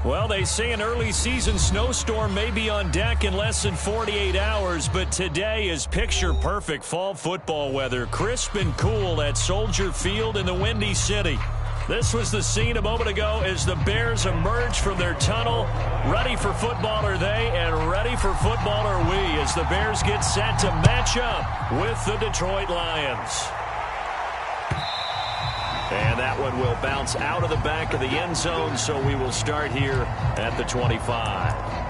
Well, they say an early season snowstorm may be on deck in less than 48 hours, but today is picture-perfect fall football weather. Crisp and cool at Soldier Field in the Windy City. This was the scene a moment ago as the Bears emerged from their tunnel. Ready for football are they, and ready for football are we as the Bears get set to match up with the Detroit Lions. And that one will bounce out of the back of the end zone, so we will start here at the 25.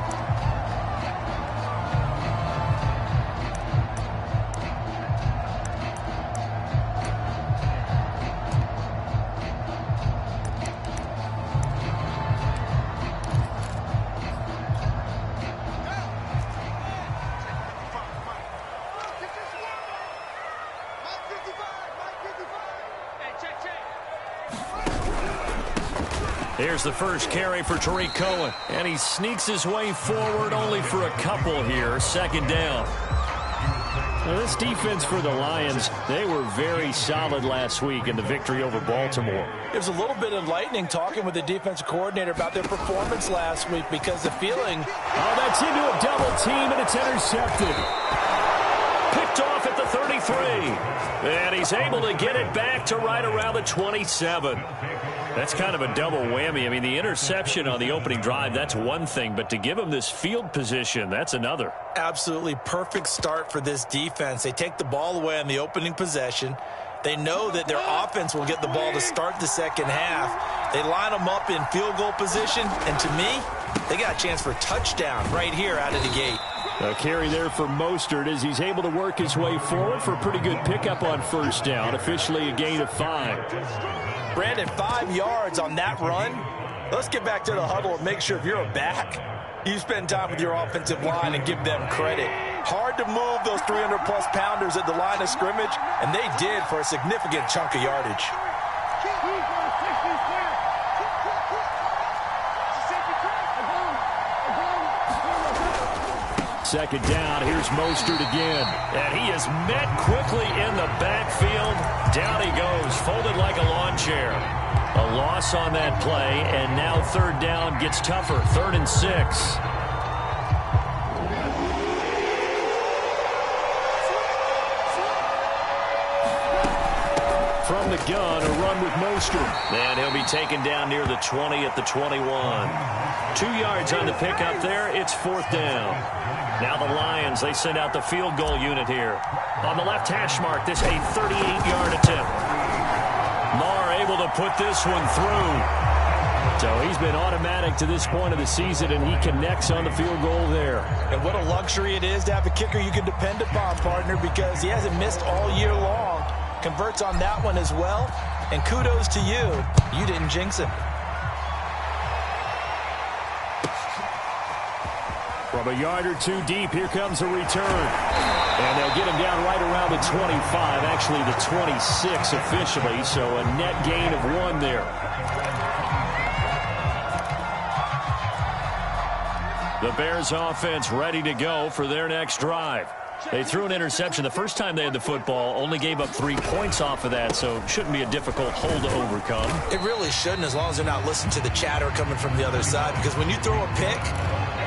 Here's the first carry for Tariq Cohen. And he sneaks his way forward only for a couple here. Second down. Now this defense for the Lions, they were very solid last week in the victory over Baltimore. It was a little bit enlightening talking with the defensive coordinator about their performance last week because the feeling... Oh, that's into a double team, and it's intercepted. Picked off at the 33. And he's able to get it back to right around the 27. That's kind of a double whammy. I mean, the interception on the opening drive, that's one thing, but to give him this field position, that's another. Absolutely perfect start for this defense. They take the ball away on the opening possession. They know that their offense will get the ball to start the second half. They line them up in field goal position, and to me, they got a chance for a touchdown right here out of the gate. A carry there for Mostert as he's able to work his way forward for a pretty good pickup on first down. Officially a gain of 5. Brandon, 5 yards on that run. Let's get back to the huddle and make sure if you're a back, you spend time with your offensive line and give them credit. Hard to move those 300-plus pounders at the line of scrimmage, and they did for a significant chunk of yardage. Second down, here's Mostert again. And he is met quickly in the backfield. Down he goes, folded like a lawn chair. A loss on that play, and now third down gets tougher. 3rd and 6. From the gun, a run with Mostert. And he'll be taken down near the 20 at the 21. 2 yards on the pickup there. It's 4th down. Now the Lions, they send out the field goal unit here. On the left hash mark, this a 38-yard attempt. Maher able to put this one through. So he's been automatic to this point of the season, and he connects on the field goal there. And what a luxury it is to have a kicker you can depend upon, partner, because he hasn't missed all year long. Converts on that one as well. And kudos to you. You didn't jinx him. From a yard or two deep, here comes a return. And they'll get him down right around the 25, actually the 26 officially, so a net gain of 1 there. The Bears offense ready to go for their next drive. They threw an interception the first time they had the football, only gave up 3 points off of that, so it shouldn't be a difficult hole to overcome. It really shouldn't, as long as they're not listening to the chatter coming from the other side, because when you throw a pick,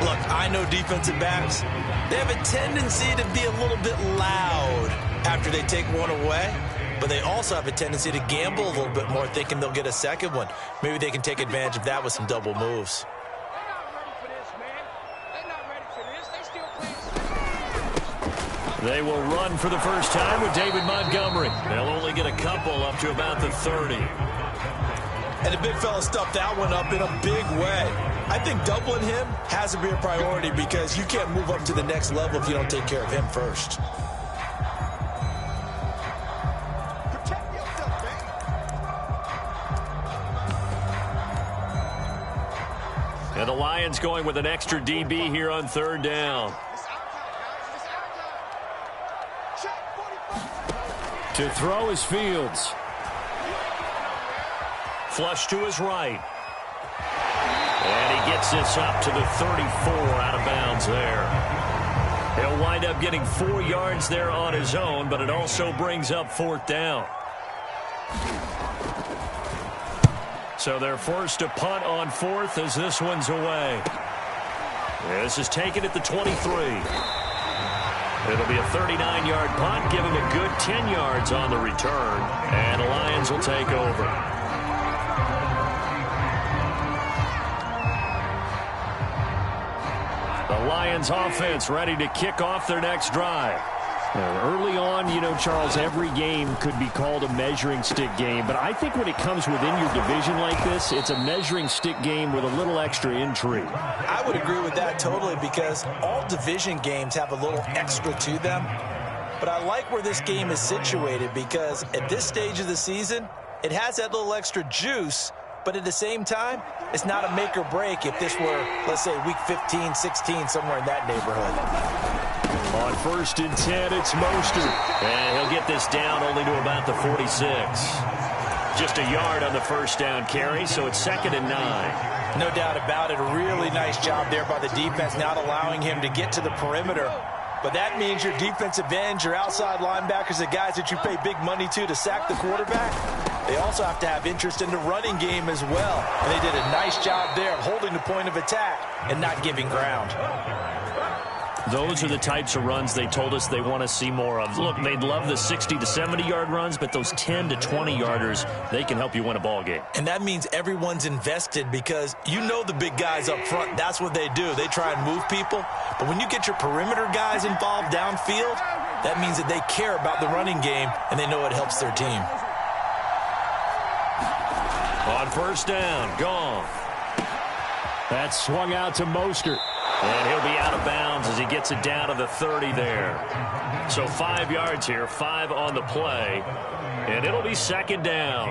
look, I know defensive backs, they have a tendency to be a little bit loud after they take one away, but they also have a tendency to gamble a little bit more, thinking they'll get a second one. Maybe they can take advantage of that with some double moves. They will run for the first time with David Montgomery. They'll only get a couple up to about the 30. And the big fella stuffed that one up in a big way. I think doubling him has to be a priority because you can't move up to the next level if you don't take care of him first. And the Lions going with an extra DB here on 3rd down. To throw is Fields. Flush to his right. And he gets this up to the 34 out of bounds there. He'll wind up getting 4 yards there on his own, but it also brings up 4th down. So they're forced to punt on 4th as this one's away. This is taken at the 23. It'll be a 39-yard punt, giving a good 10 yards on the return. And the Lions will take over. The Lions offense ready to kick off their next drive. Early on, Charles, every game could be called a measuring stick game. But I think when it comes within your division like this, it's a measuring stick game with a little extra intrigue. I would agree with that totally because all division games have a little extra to them. But I like where this game is situated because at this stage of the season, it has that little extra juice. But at the same time, it's not a make or break if this were, let's say, week 15, 16, somewhere in that neighborhood. On 1st and 10, it's Mostert. And he'll get this down only to about the 46. Just a yard on the first down carry, so it's 2nd and 9. No doubt about it. A really nice job there by the defense, not allowing him to get to the perimeter. But that means your defensive ends, your outside linebackers, the guys that you pay big money to sack the quarterback, they also have to have interest in the running game as well. And they did a nice job there of holding the point of attack and not giving ground. Those are the types of runs they told us they want to see more of. Look, they'd love the 60 to 70-yard runs, but those 10 to 20-yarders, they can help you win a ball game. And that means everyone's invested because you know the big guys up front, that's what they do. They try and move people. But when you get your perimeter guys involved downfield, that means that they care about the running game and they know it helps their team. On 1st down, gone. That's swung out to Mostert. And he'll be out of bounds as he gets it down to the 30 there. So 5 yards here, 5 on the play. And it'll be 2nd down.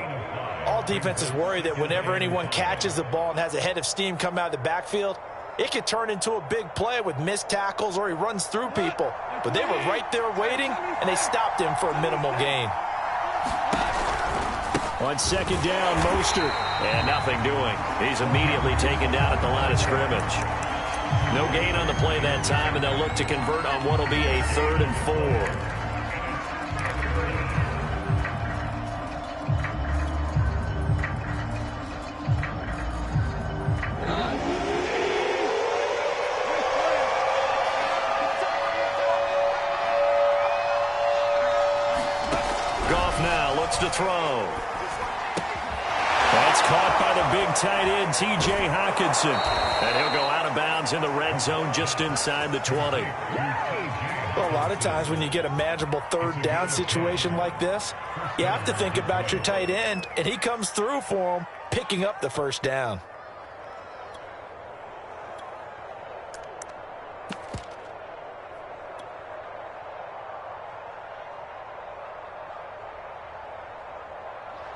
All defenses worry that whenever anyone catches the ball and has a head of steam come out of the backfield, it could turn into a big play with missed tackles or he runs through people. But they were right there waiting, and they stopped him for a minimal gain. On 2nd down, Mostert. And nothing doing. He's immediately taken down at the line of scrimmage. No gain on the play that time, and they'll look to convert on what will be a 3rd and 4. Goff now looks to throw. That's caught by the big tight end, T.J. Hockenson. And he'll go out of bounds in the red zone just inside the 20. Well, a lot of times when you get a manageable 3rd down situation like this, you have to think about your tight end, and he comes through for him, picking up the 1st down.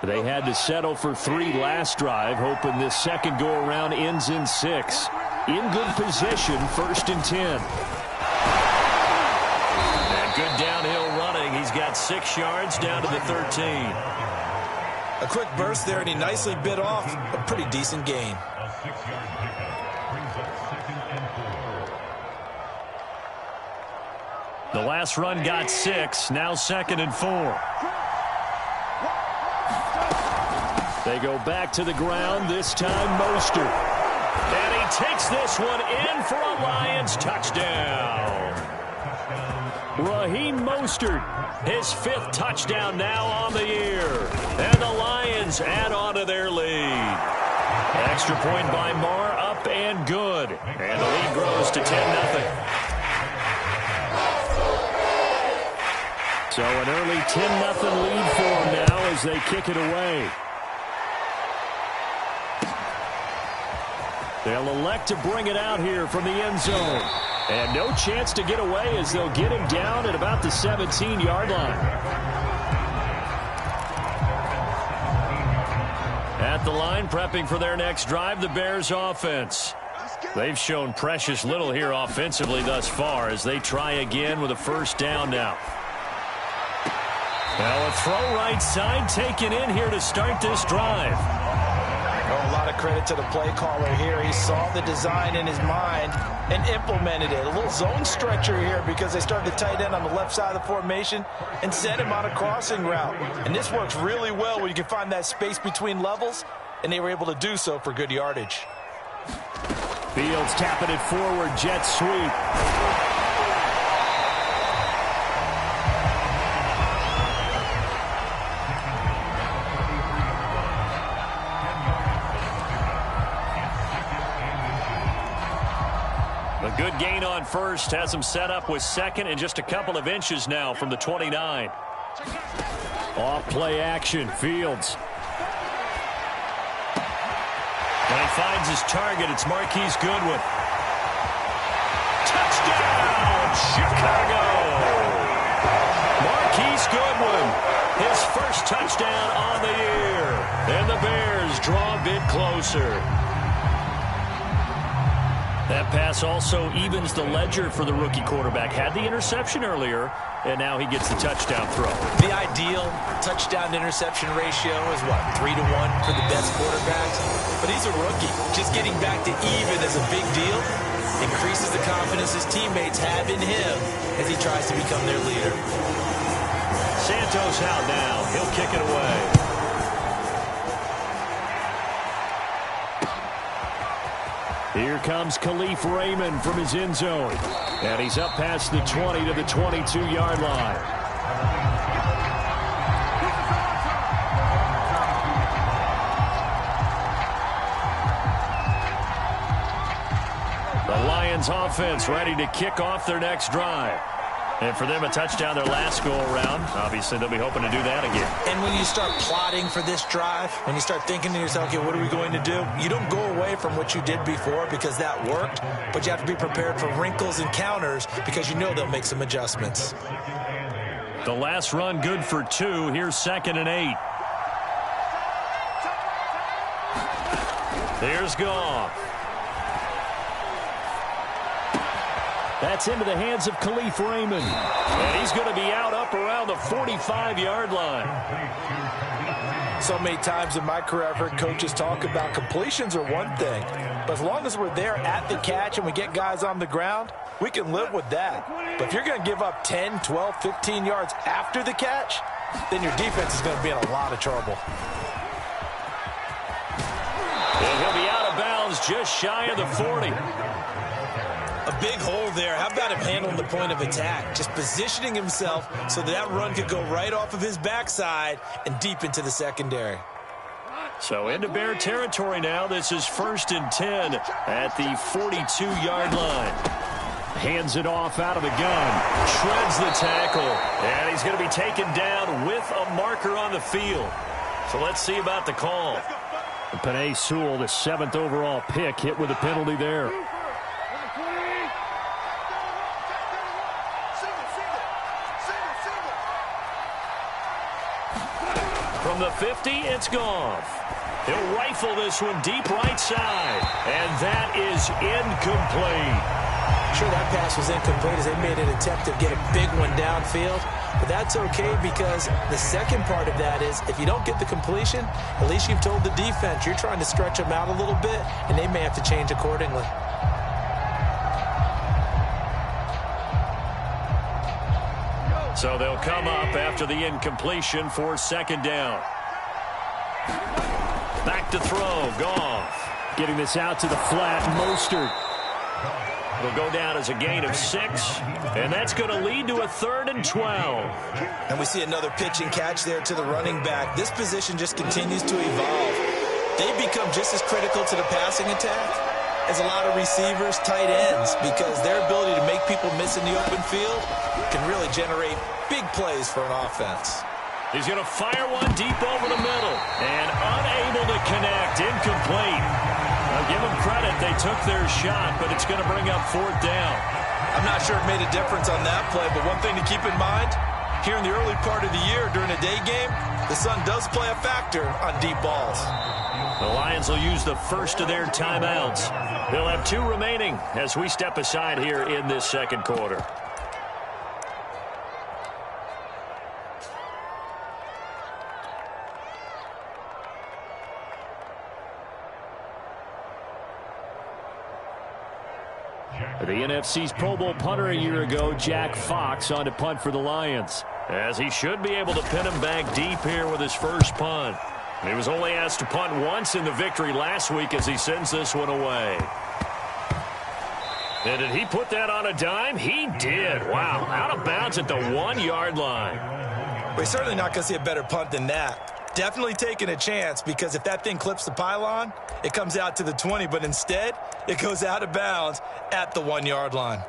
They had to settle for 3 last drive, hoping this second go-around ends in 6. In good position, 1st and 10. And good downhill running. He's got 6 yards down to the 13. A quick burst there, and he nicely bit off a pretty decent gain. The last run got 6, now 2nd and 4. They go back to the ground, this time Mostert. And he takes this one in for a Lions touchdown. Raheem Mostert, his 5th touchdown now on the year. And the Lions add on to their lead. Extra point by Marr, up and good. And the lead grows to 10-0. So an early 10-0 lead for them now as they kick it away. They'll elect to bring it out here from the end zone. And no chance to get away as they'll get him down at about the 17-yard line. At the line, prepping for their next drive, the Bears offense. They've shown precious little here offensively thus far as they try again with a 1st down now. Now a throw right side taken in here to start this drive. A lot of credit to the play caller here. He saw the design in his mind and implemented it. A little zone stretcher here because they started the tight end on the left side of the formation and sent him on a crossing route. And this works really well when you can find that space between levels and they were able to do so for good yardage. Fields tapping it forward, jet sweep. A good gain on first has him set up with second and just a couple of inches now from the 29. Off play action, Fields. When he finds his target, it's Marquise Goodwin. Touchdown, Chicago! Marquise Goodwin, his first touchdown on the year. And the Bears draw a bit closer. That pass also evens the ledger for the rookie quarterback. Had the interception earlier, and now he gets the touchdown throw. The ideal touchdown-interception ratio is, what, 3-1 for the best quarterbacks? But he's a rookie. Just getting back to even is a big deal. Increases the confidence his teammates have in him as he tries to become their leader. Santos out now. He'll kick it away. Here comes Khalif Raymond from his end zone. And he's up past the 20 to the 22-yard line. The Lions offense ready to kick off their next drive. And for them, a touchdown their last go-around. Obviously, they'll be hoping to do that again. And when you start plotting for this drive, when you start thinking to yourself, okay, what are we going to do? You don't go away from what you did before because that worked, but you have to be prepared for wrinkles and counters because you know they'll make some adjustments. The last run good for 2. Here's 2nd and 8. There's Goff. That's into the hands of Khalif Raymond. And he's going to be out up around the 45-yard line. So many times in my career, I've heard coaches talk about completions are one thing. But as long as we're there at the catch and we get guys on the ground, we can live with that. But if you're going to give up 10, 12, 15 yards after the catch, then your defense is going to be in a lot of trouble. And he'll be out of bounds just shy of the 40. A big hole there. How about him handling the point of attack? Just positioning himself so that run could go right off of his backside and deep into the secondary. So into Bear territory now. This is 1st and 10 at the 42-yard line. Hands it off out of the gun. Shreds the tackle. And he's going to be taken down with a marker on the field. So let's see about the call. Penei Sewell, the 7th overall pick, hit with a penalty there. From the 50, it's Goff. He'll rifle this one deep right side. And that is incomplete. Sure, that pass was incomplete as they made an attempt to get a big one downfield. But that's okay because the second part of that is if you don't get the completion, at least you've told the defense you're trying to stretch them out a little bit, and they may have to change accordingly. So they'll come up after the incompletion for 2nd down. Back to throw, Goff. Getting this out to the flat, Mostert. It'll go down as a gain of 6, and that's going to lead to a 3rd and 12. And we see another pitch and catch there to the running back. This position just continues to evolve. They become just as critical to the passing attack as a lot of receivers, tight ends, because their ability to make people miss in the open field can really generate big plays for an offense. He's going to fire one deep over the middle and unable to connect, incomplete. Now give them credit, they took their shot, but it's going to bring up 4th down. I'm not sure it made a difference on that play, but one thing to keep in mind, here in the early part of the year during a day game, the sun does play a factor on deep balls. The Lions will use the first of their timeouts. They'll have 2 remaining as we step aside here in this 2nd quarter. The NFC's Pro Bowl punter a year ago, Jack Fox, on to punt for the Lions. As he should be able to pin him back deep here with his first punt. He was only asked to punt once in the victory last week as he sends this one away. And did he put that on a dime? He did. Wow. Out of bounds at the 1-yard line. We're certainly not going to see a better punt than that. Definitely taking a chance, because if that thing clips the pylon, it comes out to the 20, but instead it goes out of bounds at the 1-yard line.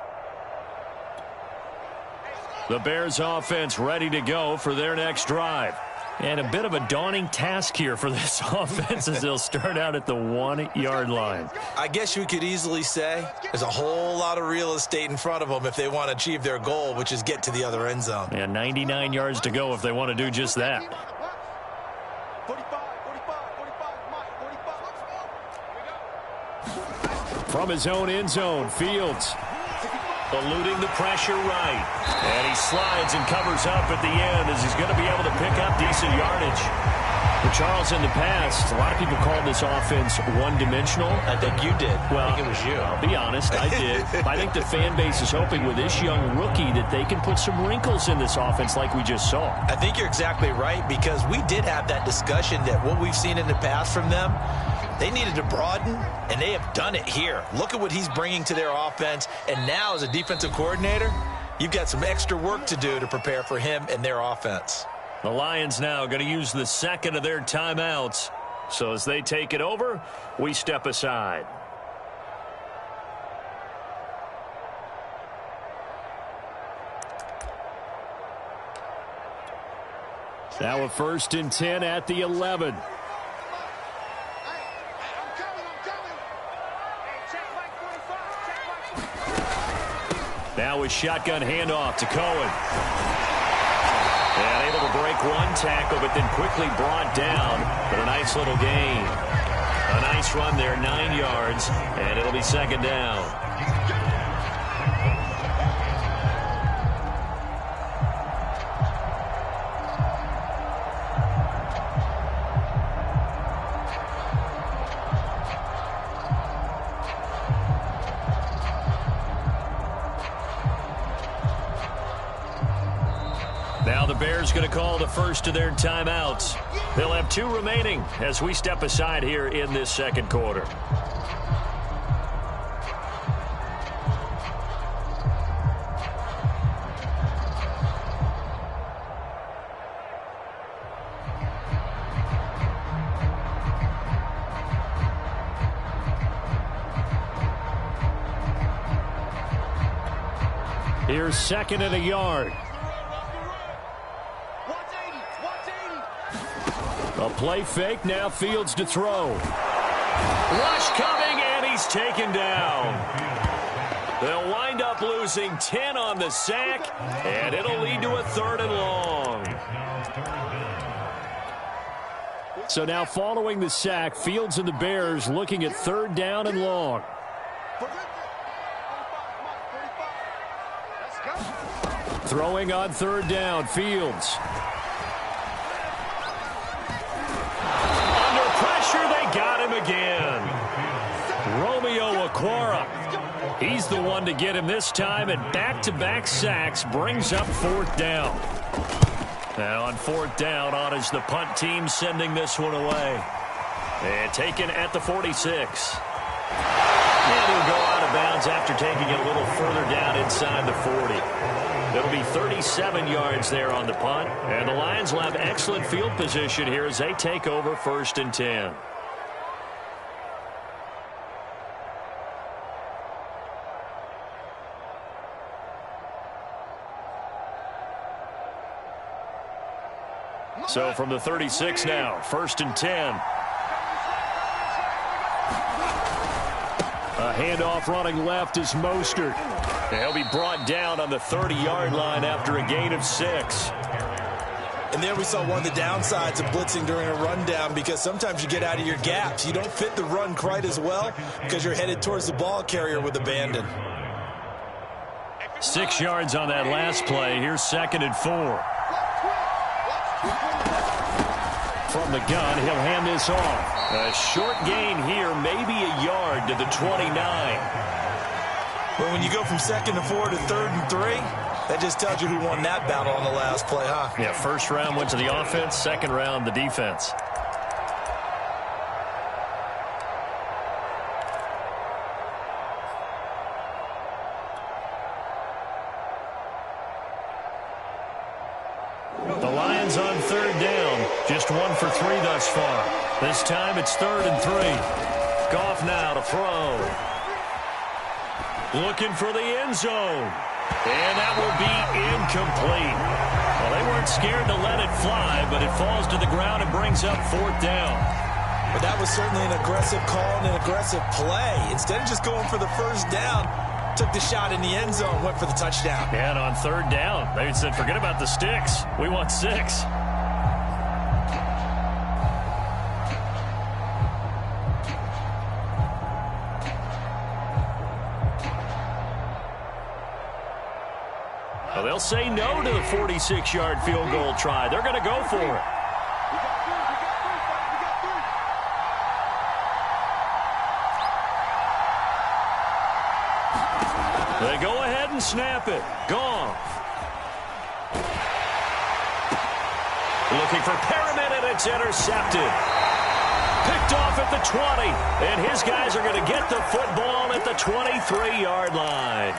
The Bears offense ready to go for their next drive. And a bit of a daunting task here for this offense as they'll start out at the 1-yard line. I guess you could easily say there's a whole lot of real estate in front of them if they want to achieve their goal, which is get to the other end zone. And 99 yards to go if they want to do just that. From his own end zone, Fields eluding the pressure right. And he slides and covers up at the end as he's going to be able to pick up decent yardage. But Charles, in the past, a lot of people called this offense one-dimensional. I think you did. Well, I think it was you. I'll be honest, I did. I think the fan base is hoping with this young rookie that they can put some wrinkles in this offense like we just saw. I think you're exactly right, because we did have that discussion that what we've seen in the past from them, they needed to broaden, and they have done it here. Look at what he's bringing to their offense, and now as a defensive coordinator, you've got some extra work to do to prepare for him and their offense. The Lions now going to use the second of their timeouts. So as they take it over, we step aside. Now a 1st and 10 at the 11. Now a shotgun handoff to Cohen. And able to break one tackle, but then quickly brought down. But a nice little gain. A nice run there, 9 yards, and it'll be 2nd down. Now the Bears going to call the first of their timeouts. They'll have 2 remaining as we step aside here in this second quarter. Here's 2nd and a yard. A play fake, now Fields to throw. Rush coming, and he's taken down. They'll wind up losing 10 on the sack, and it'll lead to a 3rd and long. So now following the sack, Fields and the Bears looking at 3rd down and long. Throwing on 3rd down, Fields. Got him again. Romeo Okwara. He's the one to get him this time, and back-to-back sacks brings up 4th down. Now on 4th down, on is the punt team sending this one away. And taken at the 46. And he'll go out of bounds after taking it a little further down inside the 40. It'll be 37 yards there on the punt, and the Lions will have excellent field position here as they take over 1st and 10. So from the 36 now, 1st and 10. A handoff running left is Mostert. He'll be brought down on the 30-yard line after a gain of 6. And there we saw one of the downsides of blitzing during a rundown, because sometimes you get out of your gaps. You don't fit the run quite as well because you're headed towards the ball carrier with abandon. 6 yards on that last play. Here's 2nd and 4. From the gun, he'll hand this off. A short gain here, maybe a yard to the 29. But when you go from 2nd and 4 to 3rd and 3, that just tells you who won that battle on the last play, huh? Yeah, 1st round went to the offense, 2nd round the defense. The Lions on third down. Just 1 for 3 thus far. This time it's 3rd and 3. Goff now to throw. Looking for the end zone. And that will be incomplete. Well, they weren't scared to let it fly, but it falls to the ground and brings up 4th down. But that was certainly an aggressive call and an aggressive play. Instead of just going for the first down, took the shot in the end zone, went for the touchdown. And on 3rd down, they said, forget about the sticks. We want 6. Well, they'll say no to the 46-yard field goal try. They're going to go for it. They go ahead and snap it. Goff. Looking for Perriman, and it's intercepted. Picked off at the 20. And his guys are going to get the football at the 23-yard line.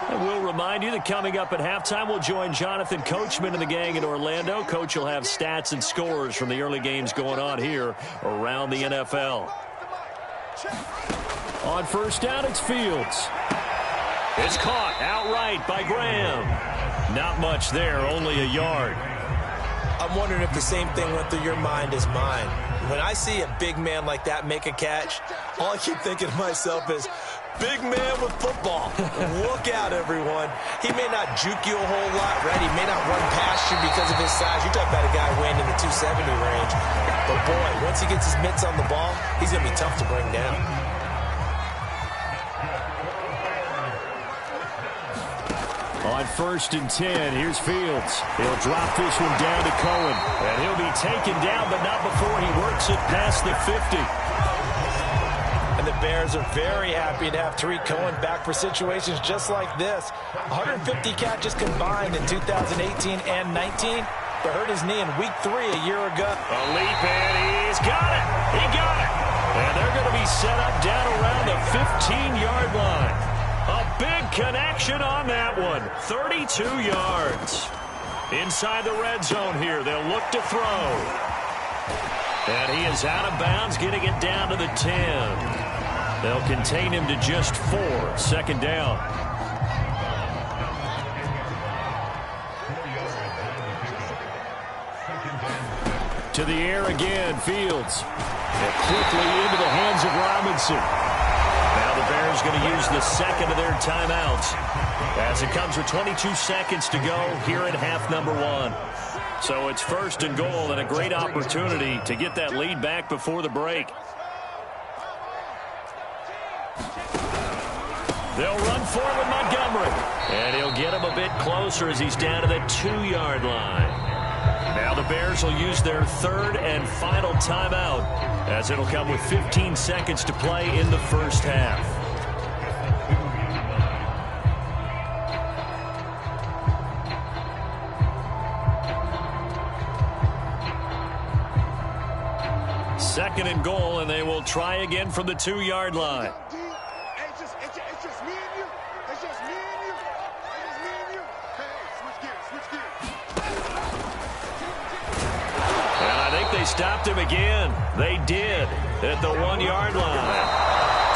And we'll remind you that coming up at halftime, we'll join Jonathan Coachman and the gang in Orlando. Coach will have stats and scores from the early games going on here around the NFL. On first down, it's Fields. It's caught outright by Graham. Not much there, only a yard. I'm wondering if the same thing went through your mind as mine. When I see a big man like that make a catch, all I keep thinking to myself is, big man with football. Look out, everyone. He may not juke you a whole lot, right? He may not run past you because of his size. You're talking about a guy weighing in the 270 range. But, boy, once he gets his mitts on the ball, he's going to be tough to bring down. On 1st and 10, here's Fields. He'll drop this one down to Cohen. And he'll be taken down, but not before he works it past the 50. And the Bears are very happy to have Tariq Cohen back for situations just like this. 150 catches combined in 2018 and 19, but hurt his knee in week 3 a year ago. A leap, and he's got it. He got it. And they're going to be set up down around the 15-yard line. A big connection on that one. 32 yards. Inside the red zone here. They'll look to throw. And he is out of bounds, getting it down to the 10. They'll contain him to just 4. 2nd down. To the air again, Fields. And quickly into the hands of Robinson. Now the Bears going to use the second of their timeouts as it comes with 22 seconds to go here in half number 1. So it's 1st and goal and a great opportunity to get that lead back before the break. They'll run for it with Montgomery. And he'll get him a bit closer as he's down to the 2-yard line. Now the Bears will use their 3rd and final timeout as it'll come with 15 seconds to play in the first half. Second and goal, and they will try again from the 2-yard line. They stopped him again. They did at the 1-yard line.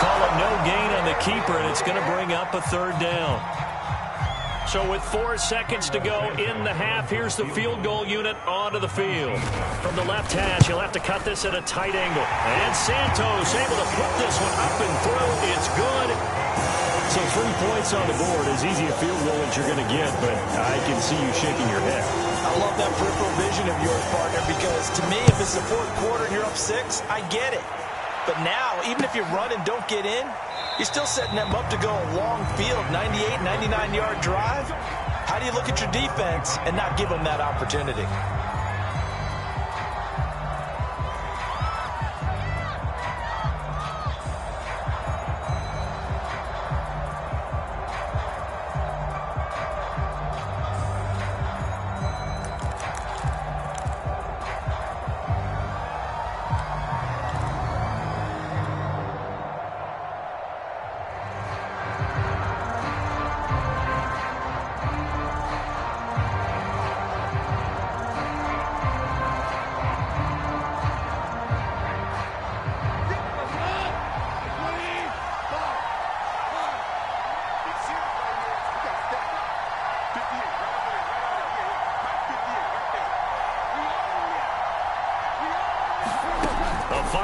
Call it no gain on the keeper, and it's going to bring up a 3rd down. So with 4 seconds to go in the half, here's the field goal unit onto the field. From the left hash, he'll have to cut this at a tight angle. And Santos able to put this one up and through. It's good. So 3 points on the board. As easy a field goal as you're going to get, but I can see you shaking your head. I love that peripheral vision of yours, partner, because to me, if it's the 4th quarter and you're up 6, I get it. But now, even if you run and don't get in, you're still setting them up to go a long field, 98, 99-yard drive. How do you look at your defense and not give them that opportunity?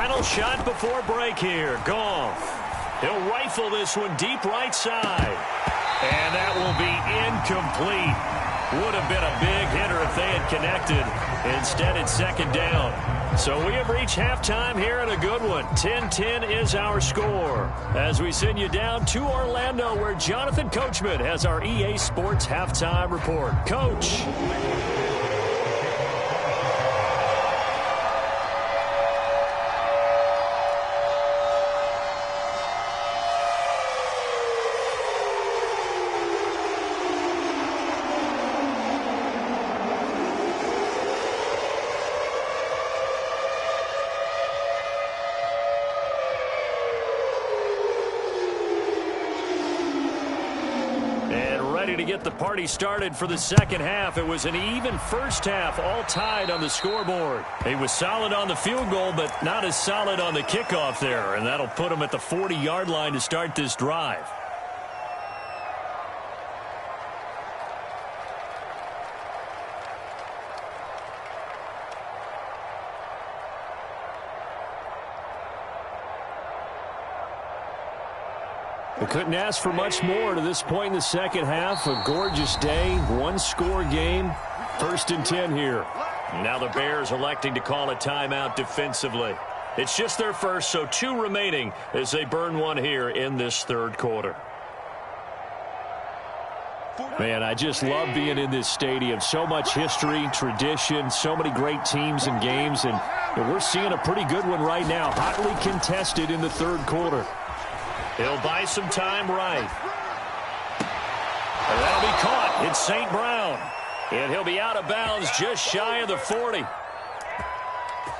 Final shot before break here. Goff. He'll rifle this one deep right side. And that will be incomplete. Would have been a big hitter if they had connected. Instead, it's second down. So we have reached halftime here in a good one. 10-10 is our score. As we send you down to Orlando, where Jonathan Coachman has our EA Sports halftime report. Coach. To get the party started for the second half. It was an even first half, all tied on the scoreboard. He was solid on the field goal, but not as solid on the kickoff there, and that'll put him at the 40-yard line to start this drive. We couldn't ask for much more to this point in the second half. A gorgeous day, one-score game, 1st and 10 here. Now the Bears electing to call a timeout defensively. It's just their first, so 2 remaining as they burn one here in this third quarter. Man, I just love being in this stadium. So much history, tradition, so many great teams and games, and we're seeing a pretty good one right now, hotly contested in the third quarter. He'll buy some time right. And that'll be caught. It's St. Brown. And he'll be out of bounds just shy of the 40.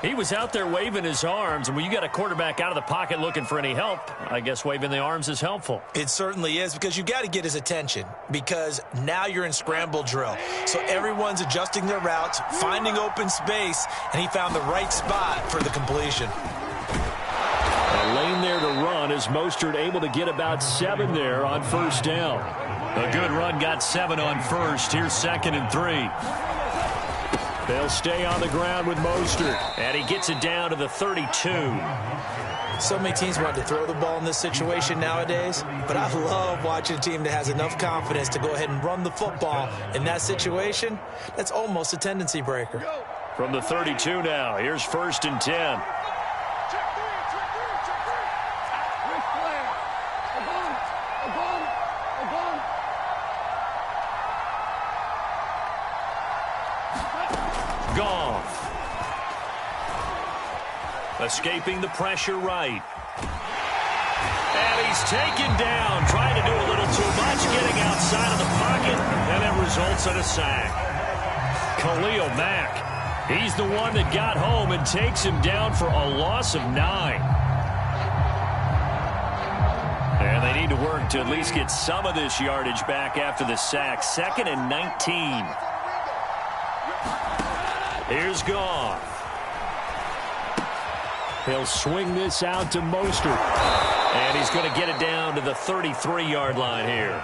He was out there waving his arms, and when you got a quarterback out of the pocket looking for any help, I guess waving the arms is helpful. It certainly is, because you got to get his attention, because now you're in scramble drill. So everyone's adjusting their routes, finding open space, and he found the right spot for the completion. A lane there to run as Mostert able to get about 7 there on first down. A good run got 7 on first. Here's 2nd and 3. They'll stay on the ground with Mostert. And he gets it down to the 32. So many teams want to throw the ball in this situation nowadays, but I love watching a team that has enough confidence to go ahead and run the football in that situation. That's almost a tendency breaker. From the 32 now, here's 1st and 10. Goff. Escaping the pressure right. And he's taken down, trying to do a little too much, getting outside of the pocket, and it results in a sack. Khalil Mack, he's the one that got home and takes him down for a loss of 9. And they need to work to at least get some of this yardage back after the sack. 2nd and 19. Here's Goff. He'll swing this out to Mostert. And he's going to get it down to the 33-yard line here.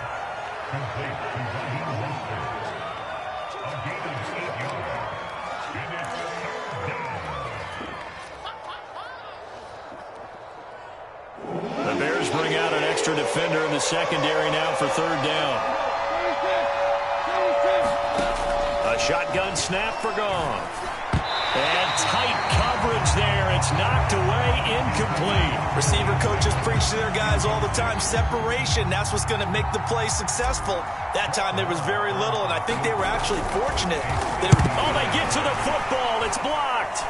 The Bears bring out an extra defender in the secondary now for 3rd down. A shotgun snap for Goff. And tight coverage there. It's knocked away, incomplete. Receiver coaches preach to their guys all the time. Separation, that's what's going to make the play successful. That time there was very little, and I think they were actually fortunate. They get to the football. It's blocked.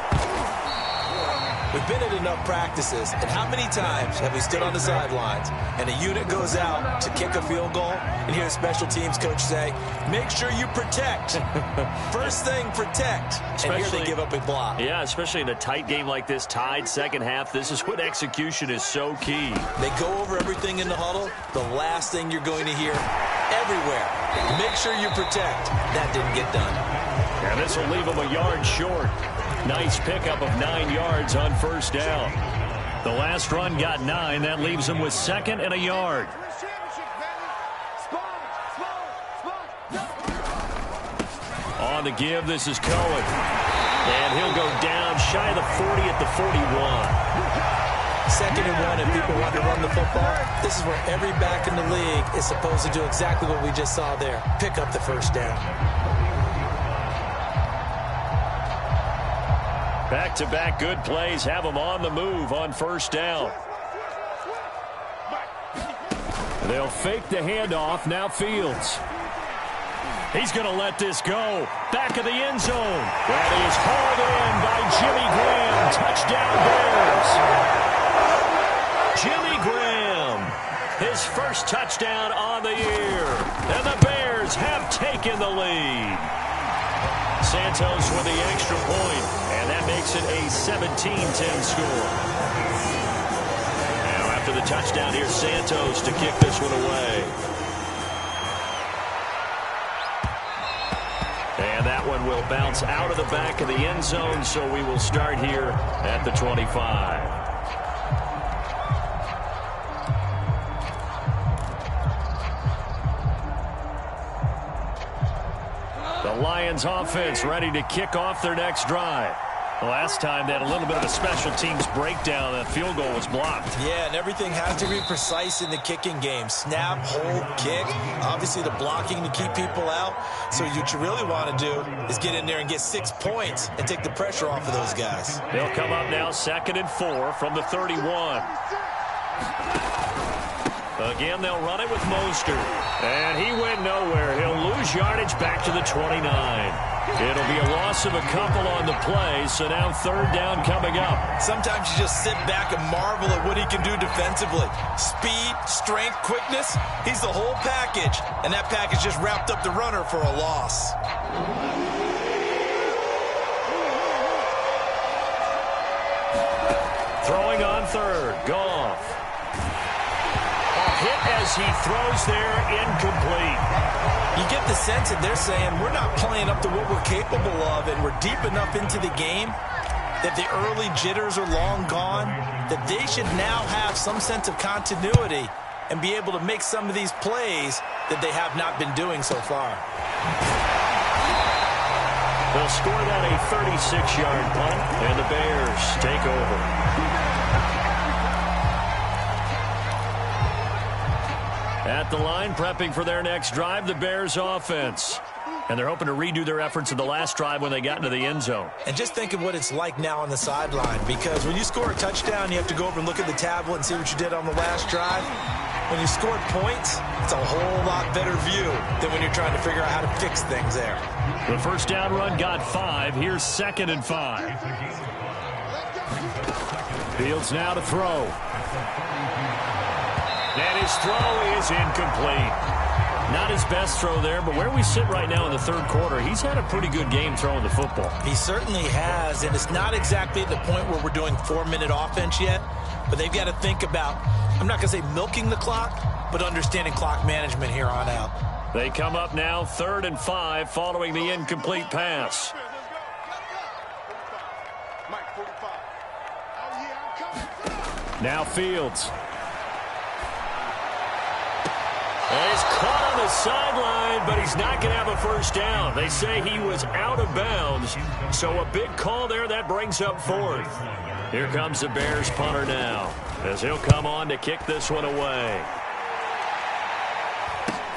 We've been at enough practices, and how many times have we stood on the sidelines and a unit goes out to kick a field goal and hear a special teams coach say, make sure you protect. First thing, protect. And here they give up a block. Yeah, especially in a tight game like this, tied second half. This is when execution is so key. They go over everything in the huddle. The last thing you're going to hear everywhere, make sure you protect. That didn't get done. And this will leave them a yard short. Nice pickup of 9 yards on first down. The last run got 9. That leaves them with 2nd and a yard. On the give, this is Cohen. And he'll go down shy of the 40 at the 41. 2nd and 1 and people want to run the football, this is where every back in the league is supposed to do exactly what we just saw there. Pick up the first down. Back-to-back good plays have them on the move on first down. They'll fake the handoff. Now Fields. He's going to let this go. Back of the end zone. That is hauled in by Jimmy Graham. Touchdown Bears. Jimmy Graham. His first touchdown on the year. And the Bears have taken the lead. Santos with the extra point. And that makes it a 17-10 score. Now after the touchdown, here's Santos to kick this one away. And that one will bounce out of the back of the end zone, so we will start here at the 25. The Lions offense ready to kick off their next drive. Last time they had a little bit of a special teams breakdown. That field goal was blocked. Yeah, and everything has to be precise in the kicking game. Snap, hold, kick. Obviously the blocking to keep people out. So what you really want to do is get in there and get 6 points and take the pressure off of those guys. They'll come up now 2nd and 4 from the 31. Again, they'll run it with Mostert. And he went nowhere. He'll lose yardage back to the 29. It'll be a loss of a couple on the play, so now 3rd down coming up. Sometimes you just sit back and marvel at what he can do defensively. Speed, strength, quickness, he's the whole package. And that package just wrapped up the runner for a loss. Throwing on 3rd, Goff. Hit as he throws there, incomplete. You get the sense that they're saying we're not playing up to what we're capable of, and we're deep enough into the game that the early jitters are long gone, that they should now have some sense of continuity and be able to make some of these plays that they have not been doing so far. They'll score that a 36-yard punt, and the Bears take over. At the line, prepping for their next drive, the Bears offense. And they're hoping to redo their efforts in the last drive when they got into the end zone. And just think of what it's like now on the sideline, because when you score a touchdown, you have to go over and look at the tablet and see what you did on the last drive. When you scored points, it's a whole lot better view than when you're trying to figure out how to fix things there. The first down run got 5. Here's 2nd and 5. Fields now to throw. And his throw is incomplete. Not his best throw there, but where we sit right now in the 3rd quarter, he's had a pretty good game throwing the football. He certainly has, and it's not exactly at the point where we're doing 4-minute offense yet, but they've got to think about, I'm not going to say milking the clock, but understanding clock management here on out. They come up now 3rd and 5 following the incomplete pass. Now Fields. He's caught on the sideline, but he's not going to have a first down. They say he was out of bounds, so a big call there that brings up 4th. Here comes the Bears punter now, as he'll come on to kick this one away.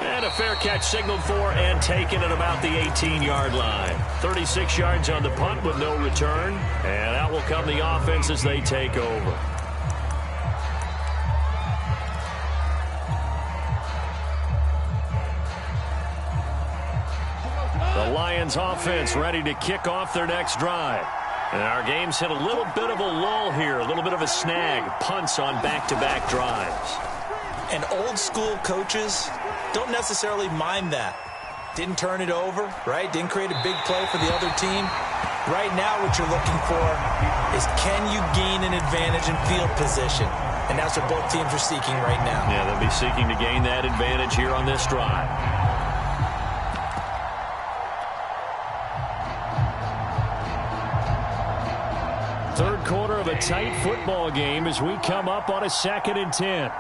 And a fair catch signaled for and taken at about the 18-yard line. 36 yards on the punt with no return, and out will come the offense as they take over. The Lions offense ready to kick off their next drive. And our game's hit a little bit of a lull here, a little bit of a snag. Punts on back-to-back drives. And old school coaches don't necessarily mind that. Didn't turn it over, right? Didn't create a big play for the other team. Right now what you're looking for is, can you gain an advantage in field position? And that's what both teams are seeking right now. Yeah, they'll be seeking to gain that advantage here on this drive. Third quarter of a tight football game as we come up on a 2nd and 10.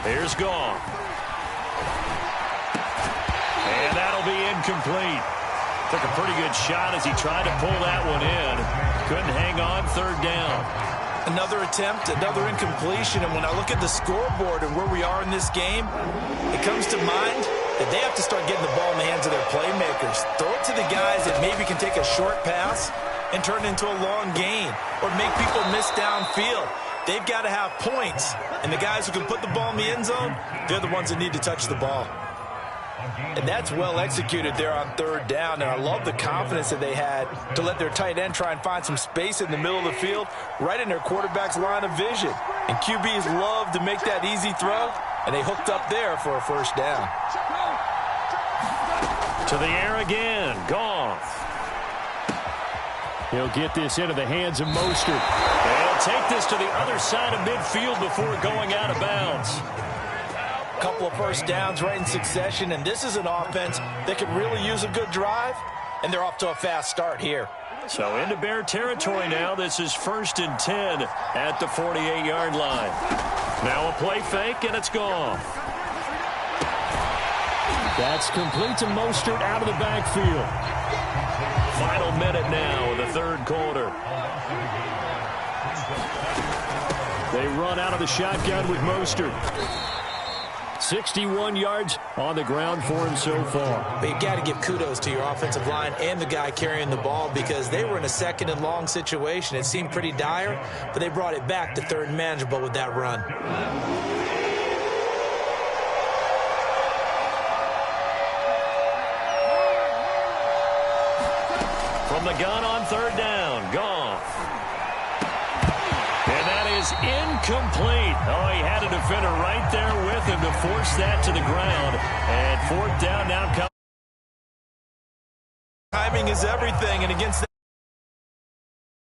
Here's Goff. And that'll be incomplete. Took a pretty good shot as he tried to pull that one in. Couldn't hang on 3rd down. Another attempt, another incompletion, and when I look at the scoreboard and where we are in this game, it comes to mind that they have to start getting the ball in the hands of their playmakers. Throw it to the guys that maybe can take a short pass and turn it into a long gain or make people miss downfield. They've got to have points, and the guys who can put the ball in the end zone, they're the ones that need to touch the ball. And that's well executed there on third down, and I love the confidence that they had to let their tight end try and find some space in the middle of the field, right in their quarterback's line of vision. And QBs love to make that easy throw, and they hooked up there for a first down. To the air again, Goff. He'll get this into the hands of Mostert. They'll take this to the other side of midfield before going out of bounds. Couple of first downs right in succession, and this is an offense that could really use a good drive, and they're off to a fast start here. So into Bear territory now. This is 1st and 10 at the 48-yard line. Now a play fake, and it's gone. That's complete to Mostert out of the backfield. Final minute now of the third quarter. They run out of the shotgun with Mostert. 61 yards on the ground for him so far. But you've got to give kudos to your offensive line and the guy carrying the ball because they were in a 2nd and long situation. It seemed pretty dire, but they brought it back to 3rd and manageable with that run. From the gun on 3rd down, Goff. And that is incomplete. Oh, he had a defender right there with him to force that to the ground. And 4th down now comes. Timing is everything, and against that